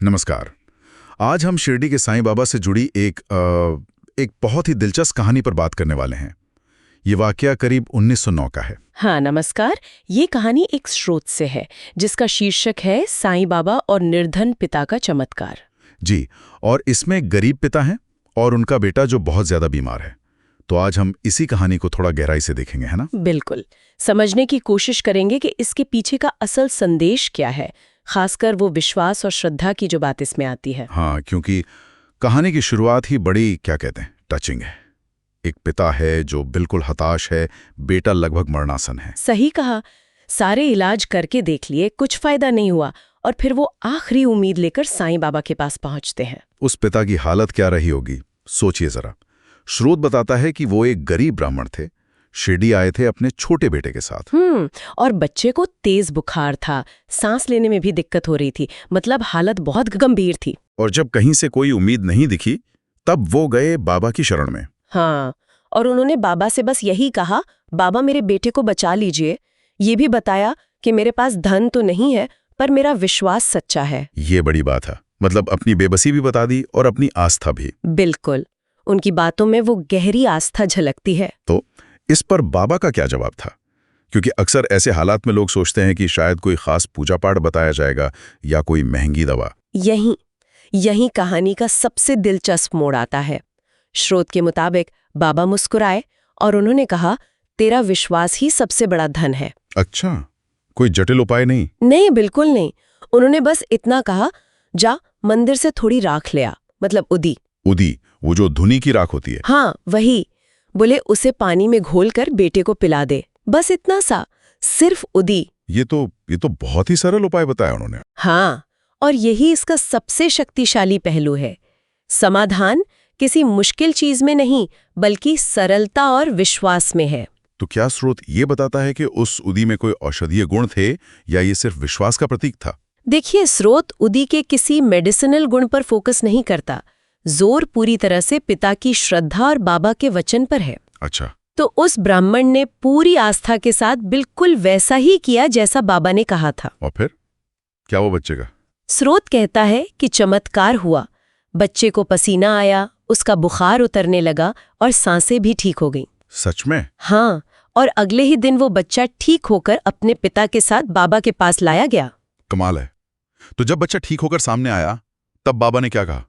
नमस्कार। आज हम शिरडी के साईं बाबा से जुड़ी एक बहुत ही दिलचस्प कहानी पर बात करने वाले हैं। ये वाकया करीब 1909 का है। हाँ नमस्कार। ये कहानी एक स्रोत से है जिसका शीर्षक है साईं बाबा और निर्धन पिता का चमत्कार। जी, और इसमें गरीब पिता हैं और उनका बेटा जो बहुत ज्यादा बीमार है। तो आज हम इसी कहानी को थोड़ा गहराई से देखेंगे, है ना? बिल्कुल, समझने की कोशिश करेंगे कि इसके पीछे का असल संदेश क्या है, खासकर वो विश्वास और श्रद्धा की जो बात इसमें आती है। हाँ, क्योंकि कहानी की शुरुआत ही बड़ी, क्या कहते हैं, टचिंग है। एक पिता है जो बिल्कुल हताश है, बेटा लगभग मरणासन है। सही कहा। सारे इलाज करके देख लिए, कुछ फायदा नहीं हुआ और फिर वो आखिरी उम्मीद लेकर साईं बाबा के पास पहुंचते हैं। उस पिता की हालत क्या रही होगी, सोचिए जरा। स्रोत बताता है कि वो एक गरीब ब्राह्मण थे, शिरडी आए थे अपने छोटे बेटे के साथ। और बच्चे को तेज बुखार था, सांस लेने में भी दिक्कत हो रही थी, मतलब हालत बहुत गंभीर थी। और जब कहीं से कोई उम्मीद नहीं दिखी, तब वो गए बाबा की शरण में। हाँ, और उन्होंने बाबा से बस यही कहा, बाबा मेरे बेटे को बचा लीजिए। ये भी बताया कि मेरे पास धन तो नहीं है, पर मेरा विश्वास सच्चा है। ये बड़ी बात है, मतलब अपनी बेबसी भी बता दी और अपनी आस्था भी। बिल्कुल, उनकी बातों में वो गहरी आस्था झलकती है। तो इस पर बाबा का क्या जवाब था? क्योंकि अक्सर ऐसे हालात में लोग सोचते हैं कि शायद कोई खास पूजा पाठ बताया जाएगा या कोई महंगी दवा। यही कहानी का सबसे दिलचस्प मोड़ आता है। स्रोत के मुताबिक बाबा मुस्कुराए और उन्होंने कहा, तेरा विश्वास ही सबसे बड़ा धन है। अच्छा, कोई जटिल उपाय नहीं? नहीं, बिल्कुल नहीं। उन्होंने बस इतना कहा, जा मंदिर से थोड़ी राख ले आ, मतलब उदी। उदी, वो जो धुनी की राख होती है? हाँ वही। बोले उसे पानी में घोलकर बेटे को पिला दे, बस इतना सा, सिर्फ उदी। ये तो बहुत ही सरल उपाय बताया उन्होंने। हाँ, और यही इसका सबसे शक्तिशाली पहलू है। समाधान किसी मुश्किल चीज में नहीं, बल्कि सरलता और विश्वास में है। तो क्या स्रोत ये बताता है कि उस उदी में कोई औषधीय गुण थे या ये सिर्फ विश्वास का प्रतीक था? देखिए, स्रोत उदी के किसी मेडिसिनल गुण पर फोकस नहीं करता। जोर पूरी तरह से पिता की श्रद्धा और बाबा के वचन पर है। अच्छा। तो उस ब्राह्मण ने पूरी आस्था के साथ बिल्कुल वैसा ही किया जैसा बाबा ने कहा था। और फिर क्या वो बच्चे का? स्रोत कहता है कि चमत्कार हुआ। बच्चे को पसीना आया, उसका बुखार उतरने लगा और सांसें भी ठीक हो गईं। सच में? हाँ, और अगले ही दिन वो बच्चा ठीक होकर अपने पिता के साथ बाबा के पास लाया गया। कमाल है। तो जब बच्चा ठीक होकर सामने आया, तब बाबा ने क्या कहा?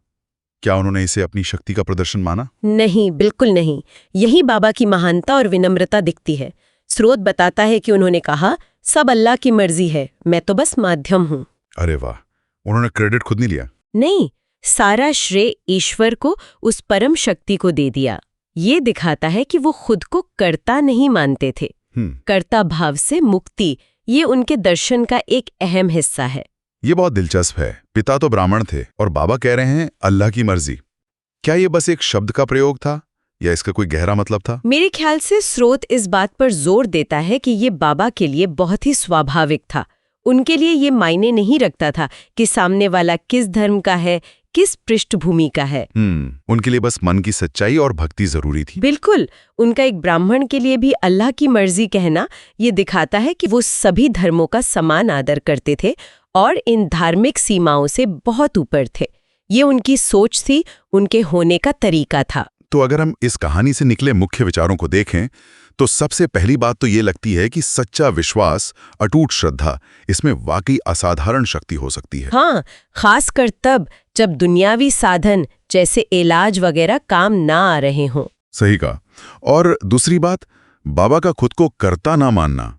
क्या उन्होंने इसे अपनी शक्ति का प्रदर्शन माना? नहीं, बिल्कुल नहीं। यही बाबा की महानता और विनम्रता दिखती है। स्रोत बताता है कि उन्होंने कहा, सब अल्लाह की मर्जी है, मैं तो बस माध्यम हूँ। अरे वाह, उन्होंने क्रेडिट खुद नहीं लिया? नहीं, सारा श्रेय ईश्वर को, उस परम शक्ति को दे दिया। ये दिखाता है कि वो खुद को कर्ता नहीं मानते थे। कर्ता भाव से मुक्ति, ये उनके दर्शन का एक अहम हिस्सा है। ये बहुत दिलचस्प है। पिता तो ब्राह्मण थे और बाबा कह रहे हैं अल्लाह की मर्जी। क्या ये बस एक शब्द का प्रयोग था या इसका कोई गहरा मतलब था? मेरे ख्याल से स्रोत इस बात पर जोर देता है कि ये बाबा के लिए बहुत ही स्वाभाविक था। उनके लिए ये मायने नहीं रखता था कि सामने वाला किस धर्म का है, किस पृष्ठभूमि का है। उनके लिए बस मन की सच्चाई और भक्ति जरूरी थी। बिल्कुल, उनका एक ब्राह्मण के लिए भी अल्लाह की मर्जी कहना ये दिखाता है कि वो सभी धर्मों का समान आदर करते थे और इन धार्मिक सीमाओं से बहुत ऊपर थे। ये उनकी सोच थी, उनके होने का तरीका था। तो अगर हम इस कहानी से निकले मुख्य विचारों को देखें, तो सबसे पहली बात तो ये लगती है कि सच्चा विश्वास, अटूट श्रद्धा, इसमें वाकई असाधारण शक्ति हो सकती है। हाँ, खासकर तब जब दुनियावी साधन जैसे इलाज वगैरह काम ना आ रहे हों। सही कहा। और दूसरी बात, बाबा का खुद को कर्ता ना मानना,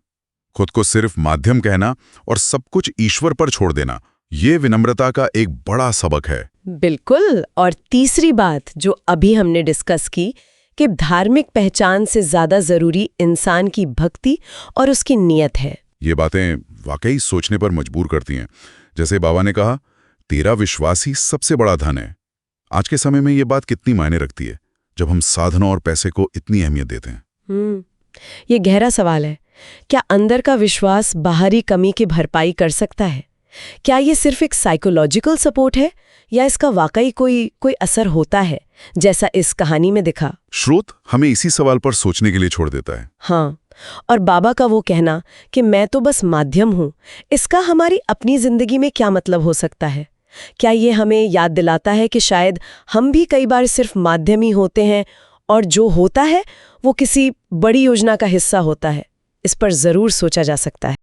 खुद को सिर्फ माध्यम कहना और सब कुछ ईश्वर पर छोड़ देना, ये विनम्रता का एक बड़ा सबक है। बिल्कुल। और तीसरी बात जो अभी हमने डिस्कस की कि धार्मिक पहचान से ज्यादा जरूरी इंसान की भक्ति और उसकी नीयत है। ये बातें वाकई सोचने पर मजबूर करती हैं। जैसे बाबा ने कहा, तेरा विश्वास ही सबसे बड़ा धन है। आज के समय में ये बात कितनी मायने रखती है जब हम साधनों और पैसे को इतनी अहमियत देते हैं? ये गहरा सवाल है। क्या अंदर का विश्वास बाहरी कमी की भरपाई कर सकता है? क्या ये सिर्फ एक साइकोलॉजिकल सपोर्ट है या इसका वाकई कोई असर होता है, जैसा इस कहानी में दिखा? स्रोत हमें इसी सवाल पर सोचने के लिए छोड़ देता है। हाँ, और बाबा का वो कहना कि मैं तो बस माध्यम हूँ, इसका हमारी अपनी जिंदगी में क्या मतलब हो सकता है? क्या ये हमें याद दिलाता है कि शायद हम भी कई बार सिर्फ माध्यम ही होते हैं और जो होता है वो किसी बड़ी योजना का हिस्सा होता है? इस पर ज़रूर सोचा जा सकता है।